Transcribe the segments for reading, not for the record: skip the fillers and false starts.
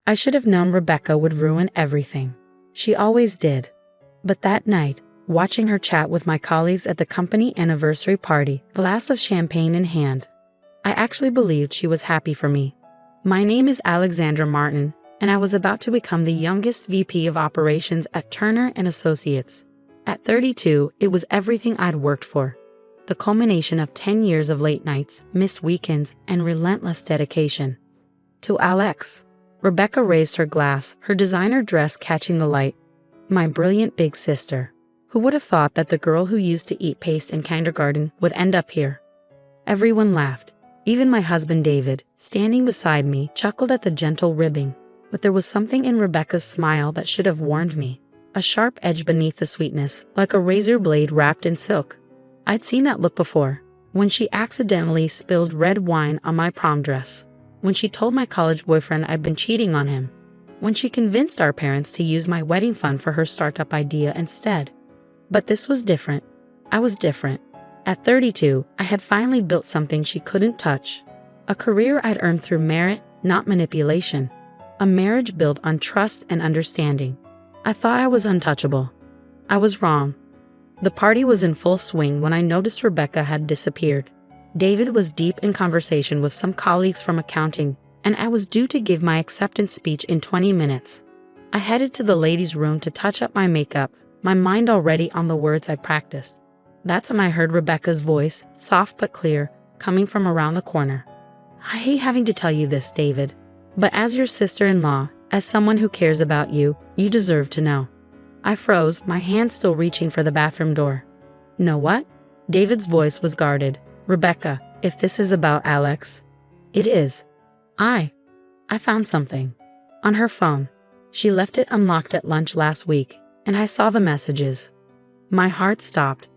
I should have known Rebecca would ruin everything. She always did. But that night, watching her chat with my colleagues at the company anniversary party, glass of champagne in hand, I actually believed she was happy for me. My name is Alexandra Martin, and I was about to become the youngest VP of operations at Turner & Associates. At 32, it was everything I'd worked for. The culmination of 10 years of late nights, missed weekends, and relentless dedication. To Alex, Rebecca raised her glass, her designer dress catching the light. My brilliant big sister. Who would have thought that the girl who used to eat paste in kindergarten would end up here? Everyone laughed. Even my husband David, standing beside me, chuckled at the gentle ribbing. But there was something in Rebecca's smile that should have warned me. A sharp edge beneath the sweetness, like a razor blade wrapped in silk. I'd seen that look before, when she accidentally spilled red wine on my prom dress. When she told my college boyfriend I'd been cheating on him. When she convinced our parents to use my wedding fund for her startup idea instead. But this was different. I was different. At 32, I had finally built something she couldn't touch. A career I'd earned through merit, not manipulation. A marriage built on trust and understanding. I thought I was untouchable. I was wrong. The party was in full swing when I noticed Rebecca had disappeared. David was deep in conversation with some colleagues from accounting, and I was due to give my acceptance speech in 20 minutes. I headed to the ladies' room to touch up my makeup, my mind already on the words I practiced. That's when I heard Rebecca's voice, soft but clear, coming from around the corner. I hate having to tell you this, David, but as your sister-in-law, as someone who cares about you, you deserve to know. I froze, my hand still reaching for the bathroom door. Know what? David's voice was guarded. Rebecca, if this is about Alex. It is. I found something. On her phone. She left it unlocked at lunch last week, and I saw the messages. My heart stopped.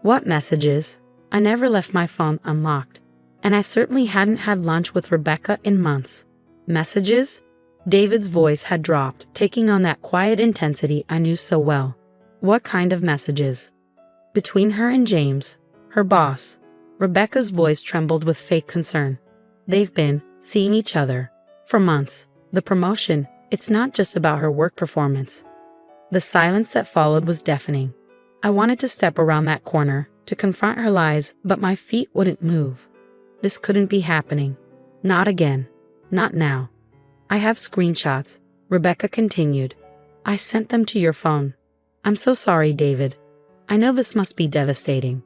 What messages? I never left my phone unlocked. And I certainly hadn't had lunch with Rebecca in months. Messages? David's voice had dropped, taking on that quiet intensity I knew so well. What kind of messages? Between her and James, her boss. Rebecca's voice trembled with fake concern. They've been seeing each other for months. The promotion, it's not just about her work performance. The silence that followed was deafening. I wanted to step around that corner, to confront her lies, but my feet wouldn't move. This couldn't be happening. Not again. Not now. I have screenshots, Rebecca continued. I sent them to your phone. I'm so sorry, David. I know this must be devastating.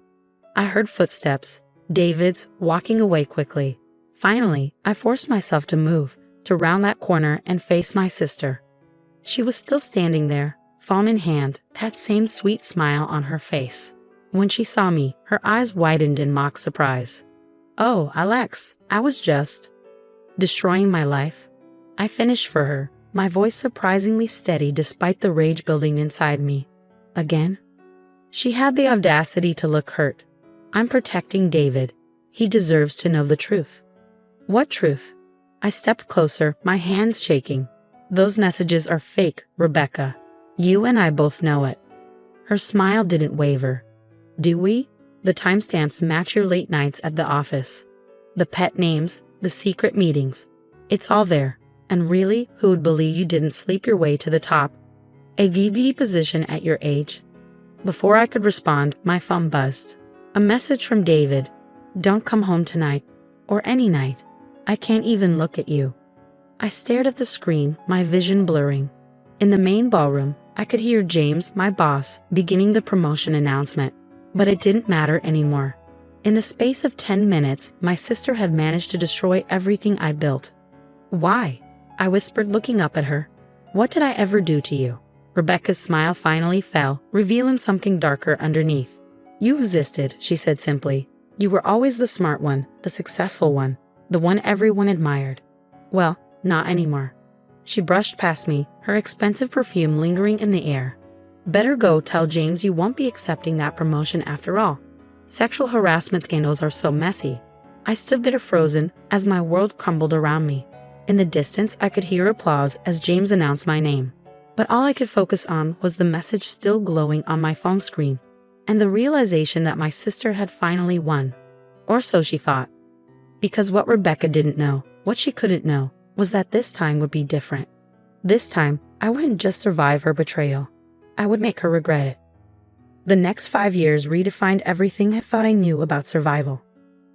I heard footsteps, David's, walking away quickly. Finally, I forced myself to move, to round that corner and face my sister. She was still standing there, phone in hand, that same sweet smile on her face. When she saw me, her eyes widened in mock surprise. Oh, Alex, I was just destroying my life. I finished for her, my voice surprisingly steady despite the rage building inside me. Again? She had the audacity to look hurt. I'm protecting David. He deserves to know the truth. What truth? I stepped closer, my hands shaking. Those messages are fake, Rebecca. You and I both know it. Her smile didn't waver. Do we? The timestamps match your late nights at the office. The pet names, the secret meetings. It's all there. And really, who would believe you didn't sleep your way to the top? A VP position at your age? Before I could respond, my phone buzzed. A message from David. Don't come home tonight. Or any night. I can't even look at you. I stared at the screen, my vision blurring. In the main ballroom, I could hear James, my boss, beginning the promotion announcement. But it didn't matter anymore. In the space of 10 minutes, my sister had managed to destroy everything I built. Why? I whispered, looking up at her. What did I ever do to you? Rebecca's smile finally fell, revealing something darker underneath. You existed, she said simply. You were always the smart one, the successful one, the one everyone admired. Well, not anymore. She brushed past me, her expensive perfume lingering in the air. Better go tell James you won't be accepting that promotion after all. Sexual harassment scandals are so messy. I stood there frozen as my world crumbled around me. In the distance, I could hear applause as James announced my name. But all I could focus on was the message still glowing on my phone screen, and the realization that my sister had finally won. Or so she thought. Because what Rebecca didn't know, what she couldn't know, was that this time would be different. This time, I wouldn't just survive her betrayal. I would make her regret it. The next 5 years redefined everything I thought I knew about survival.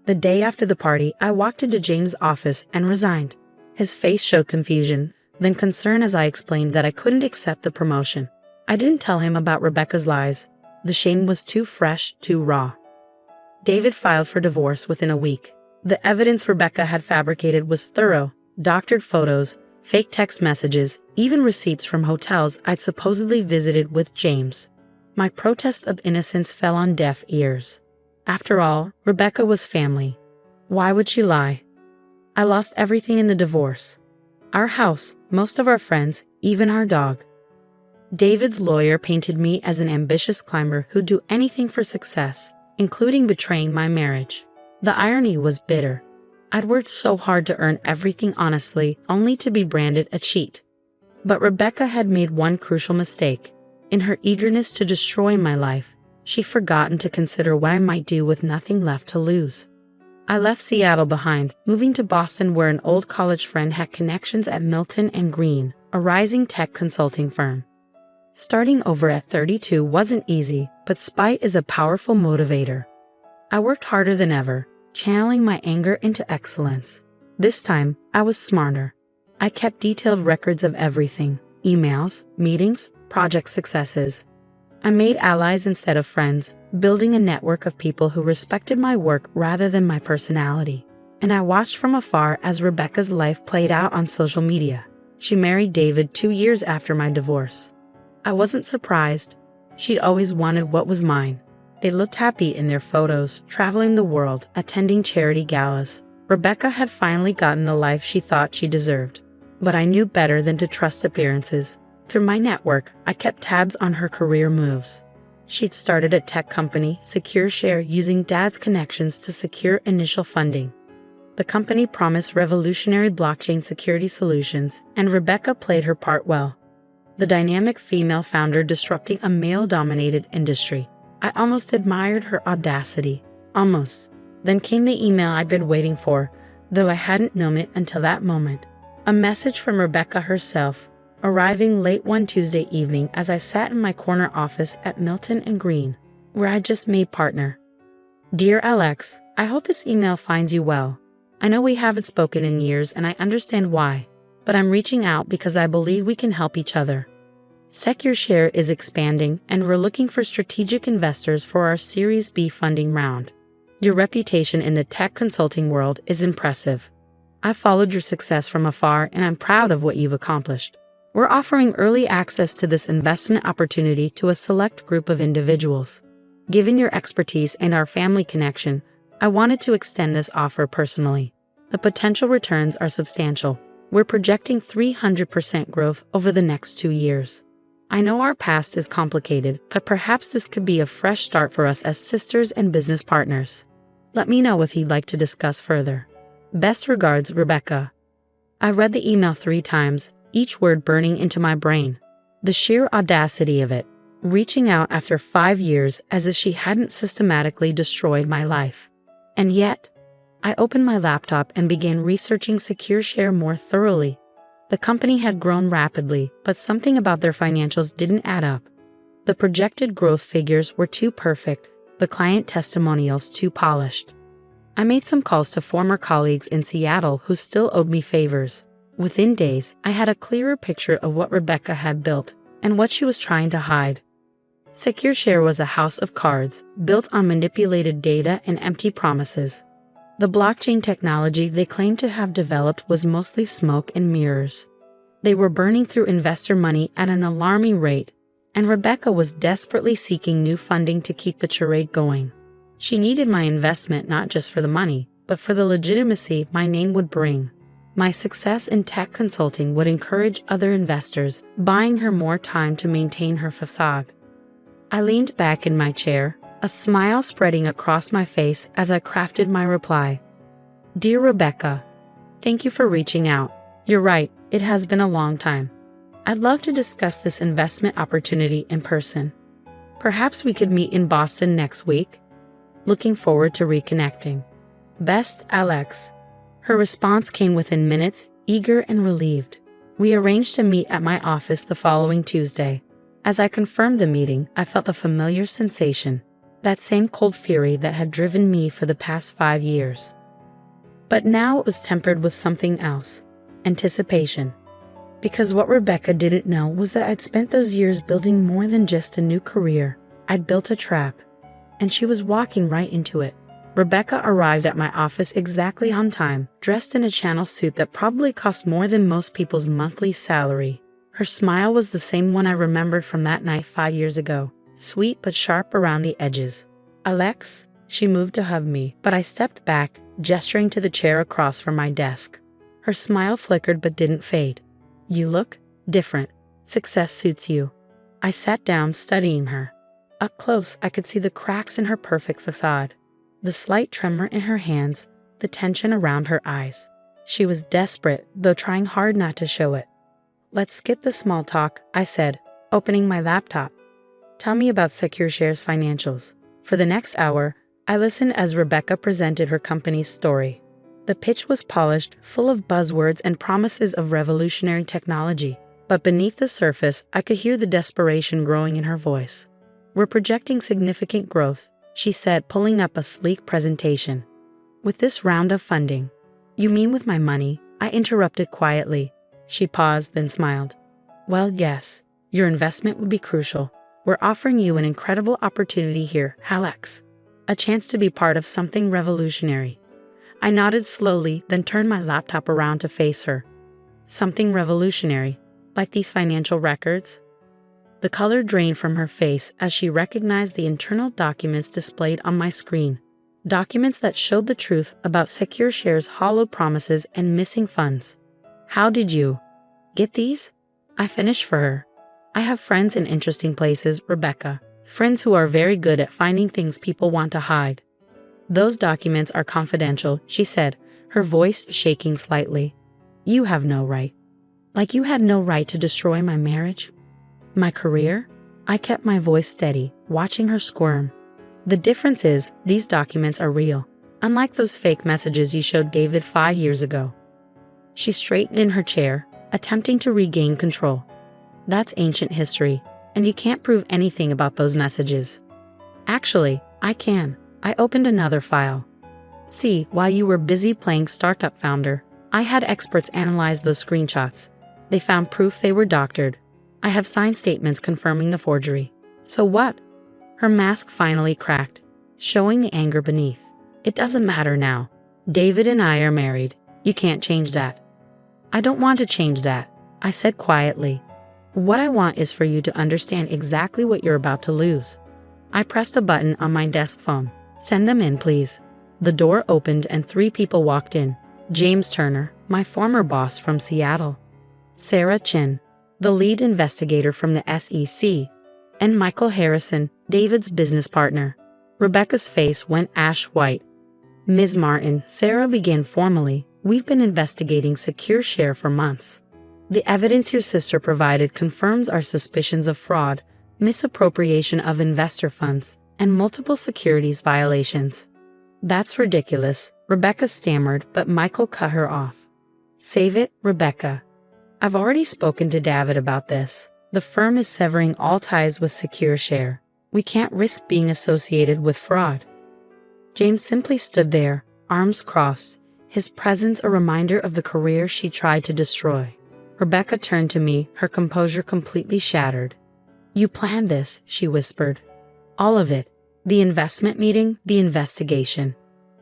The day after the party, I walked into James' office and resigned. His face showed confusion, then concern as I explained that I couldn't accept the promotion. I didn't tell him about Rebecca's lies. The shame was too fresh, too raw. David filed for divorce within a week. The evidence Rebecca had fabricated was thorough: doctored photos, fake text messages, even receipts from hotels I'd supposedly visited with James. My protest of innocence fell on deaf ears. After all, Rebecca was family. Why would she lie? I lost everything in the divorce. Our house, most of our friends, even our dog. David's lawyer painted me as an ambitious climber who'd do anything for success, including betraying my marriage. The irony was bitter. I'd worked so hard to earn everything honestly, only to be branded a cheat. But Rebecca had made one crucial mistake. In her eagerness to destroy my life, she'd forgotten to consider what I might do with nothing left to lose. I left Seattle behind, moving to Boston where an old college friend had connections at Milton and Green, a rising tech consulting firm. Starting over at 32 wasn't easy, but spite is a powerful motivator. I worked harder than ever, channeling my anger into excellence. This time, I was smarter. I kept detailed records of everything: emails, meetings, project successes. I made allies instead of friends, building a network of people who respected my work rather than my personality. And I watched from afar as Rebecca's life played out on social media. She married David 2 years after my divorce. I wasn't surprised. She'd always wanted what was mine. They looked happy in their photos, traveling the world, attending charity galas. Rebecca had finally gotten the life she thought she deserved. But I knew better than to trust appearances. Through my network, I kept tabs on her career moves. She'd started a tech company, SecureShare, using Dad's connections to secure initial funding. The company promised revolutionary blockchain security solutions, and Rebecca played her part well. The dynamic female founder disrupting a male-dominated industry. I almost admired her audacity. Almost. Then came the email I'd been waiting for, though I hadn't known it until that moment. A message from Rebecca herself, arriving late one Tuesday evening as I sat in my corner office at Milton and Green, where I just made partner. Dear Alex, I hope this email finds you well. I know we haven't spoken in years and I understand why, but I'm reaching out because I believe we can help each other. SecureShare is expanding and we're looking for strategic investors for our Series B funding round. Your reputation in the tech consulting world is impressive. I've followed your success from afar and I'm proud of what you've accomplished. We're offering early access to this investment opportunity to a select group of individuals. Given your expertise and our family connection, I wanted to extend this offer personally. The potential returns are substantial. We're projecting 300% growth over the next 2 years. I know our past is complicated, but perhaps this could be a fresh start for us as sisters and business partners. Let me know if you'd like to discuss further. Best regards, Rebecca. I read the email 3 times, each word burning into my brain. The sheer audacity of it, reaching out after 5 years as if she hadn't systematically destroyed my life. And yet, I opened my laptop and began researching SecureShare more thoroughly. The company had grown rapidly, but something about their financials didn't add up. The projected growth figures were too perfect, the client testimonials too polished. I made some calls to former colleagues in Seattle who still owed me favors. Within days, I had a clearer picture of what Rebecca had built and what she was trying to hide. SecureShare was a house of cards, built on manipulated data and empty promises. The blockchain technology they claimed to have developed was mostly smoke and mirrors. They were burning through investor money at an alarming rate, and Rebecca was desperately seeking new funding to keep the charade going. She needed my investment not just for the money, but for the legitimacy my name would bring. My success in tech consulting would encourage other investors, buying her more time to maintain her facade. I leaned back in my chair, a smile spreading across my face as I crafted my reply. Dear Rebecca, thank you for reaching out. You're right, it has been a long time. I'd love to discuss this investment opportunity in person. Perhaps we could meet in Boston next week. Looking forward to reconnecting. Best, Alex. Her response came within minutes, eager and relieved. We arranged to meet at my office the following Tuesday. As I confirmed the meeting, I felt a familiar sensation, that same cold fury that had driven me for the past 5 years. But now it was tempered with something else, anticipation. Because what Rebecca didn't know was that I'd spent those years building more than just a new career. I'd built a trap, and she was walking right into it. Rebecca arrived at my office exactly on time, dressed in a Chanel suit that probably cost more than most people's monthly salary. Her smile was the same one I remembered from that night 5 years ago, sweet but sharp around the edges. "Alex?" She moved to hug me, but I stepped back, gesturing to the chair across from my desk. Her smile flickered but didn't fade. "You look different. Success suits you." I sat down, studying her. Up close, I could see the cracks in her perfect facade, the slight tremor in her hands, the tension around her eyes. She was desperate, though trying hard not to show it. "Let's skip the small talk," I said, opening my laptop. "Tell me about SecureShare's financials." For the next hour, I listened as Rebecca presented her company's story. The pitch was polished, full of buzzwords and promises of revolutionary technology. But beneath the surface, I could hear the desperation growing in her voice. "We're projecting significant growth," she said, pulling up a sleek presentation. "With this round of funding." "You mean with my money?" I interrupted quietly. She paused, then smiled. "Well, yes. Your investment would be crucial. We're offering you an incredible opportunity here, Alex. A chance to be part of something revolutionary." I nodded slowly, then turned my laptop around to face her. "Something revolutionary? Like these financial records?" The color drained from her face as she recognized the internal documents displayed on my screen. Documents that showed the truth about SecureShare's hollow promises and missing funds. "How did you get these?" I finished for her. "I have friends in interesting places, Rebecca. Friends who are very good at finding things people want to hide." "Those documents are confidential," she said, her voice shaking slightly. "You have no right." "Like you had no right to destroy my marriage? My career?" I kept my voice steady, watching her squirm. "The difference is, these documents are real, unlike those fake messages you showed David 5 years ago." She straightened in her chair, attempting to regain control. "That's ancient history, and you can't prove anything about those messages." "Actually, I can." I opened another file. "See, while you were busy playing startup founder, I had experts analyze those screenshots. They found proof they were doctored. I have signed statements confirming the forgery." "So what?" Her mask finally cracked, showing the anger beneath. "It doesn't matter now. David and I are married. You can't change that." "I don't want to change that," I said quietly. "What I want is for you to understand exactly what you're about to lose." I pressed a button on my desk phone. "Send them in, please." The door opened and 3 people walked in. James Turner, my former boss from Seattle. Sarah Chin, the lead investigator from the SEC. And Michael Harrison, David's business partner. Rebecca's face went ash white. "Ms. Martin," Sarah began formally, "we've been investigating SecureShare for months. The evidence your sister provided confirms our suspicions of fraud, misappropriation of investor funds, and multiple securities violations." "That's ridiculous," Rebecca stammered, but Michael cut her off. "Save it, Rebecca. I've already spoken to David about this. The firm is severing all ties with SecureShare. We can't risk being associated with fraud." James simply stood there, arms crossed, his presence a reminder of the career she tried to destroy. Rebecca turned to me, her composure completely shattered. "You planned this," she whispered. "All of it. The investment meeting, the investigation."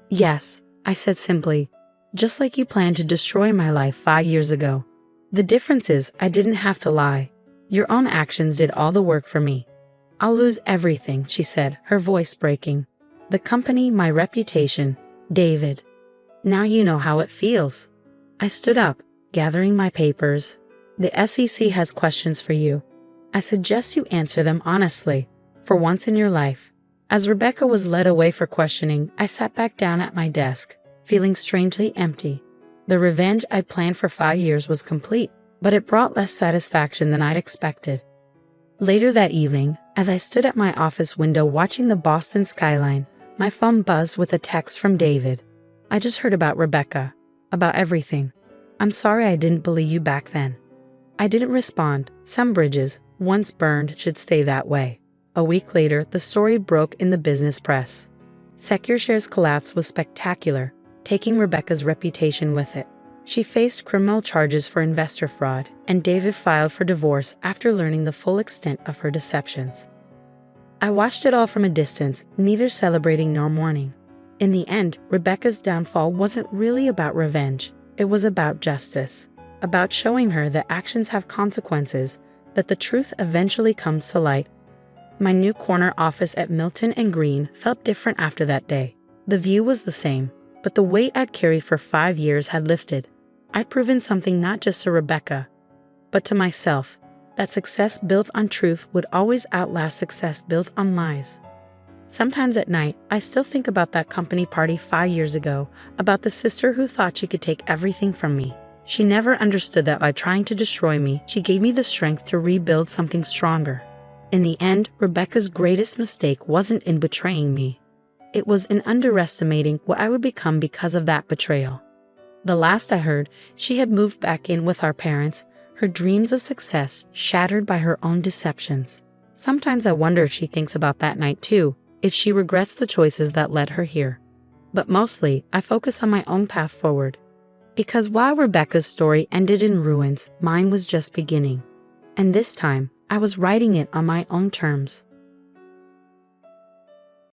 "Yes," I said simply. "Just like you planned to destroy my life 5 years ago. The difference is I didn't have to lie. Your own actions did all the work for me." "I'll lose everything," she said, her voice breaking. "The company, my reputation, David. Now you know how it feels." I stood up, gathering my papers. "The SEC has questions for you. I suggest you answer them honestly, for once in your life." As Rebecca was led away for questioning, I sat back down at my desk, feeling strangely empty. The revenge I'd planned for 5 years was complete, but it brought less satisfaction than I'd expected. Later that evening, as I stood at my office window watching the Boston skyline, my phone buzzed with a text from David. "I just heard about Rebecca. About everything. I'm sorry I didn't believe you back then. I didn't respond. Some bridges, once burned, should stay that way. A week later, the story broke in the business press. SecureShare's collapse was spectacular, taking Rebecca's reputation with it. She faced criminal charges for investor fraud, and David filed for divorce after learning the full extent of her deceptions. I watched it all from a distance, neither celebrating nor mourning. In the end, Rebecca's downfall wasn't really about revenge. It was about justice, about showing her that actions have consequences, that the truth eventually comes to light. My new corner office at Milton and Green felt different after that day. The view was the same, but the weight I'd carried for 5 years had lifted. I'd proven something not just to Rebecca, but to myself, that success built on truth would always outlast success built on lies. Sometimes at night, I still think about that company party 5 years ago, about the sister who thought she could take everything from me. She never understood that by trying to destroy me, she gave me the strength to rebuild something stronger. In the end, Rebecca's greatest mistake wasn't in betraying me. It was in underestimating what I would become because of that betrayal. The last I heard, she had moved back in with our parents, her dreams of success shattered by her own deceptions. Sometimes I wonder if she thinks about that night too, if she regrets the choices that led her here. But mostly, I focus on my own path forward. Because while Rebecca's story ended in ruins, mine was just beginning. And this time, I was writing it on my own terms.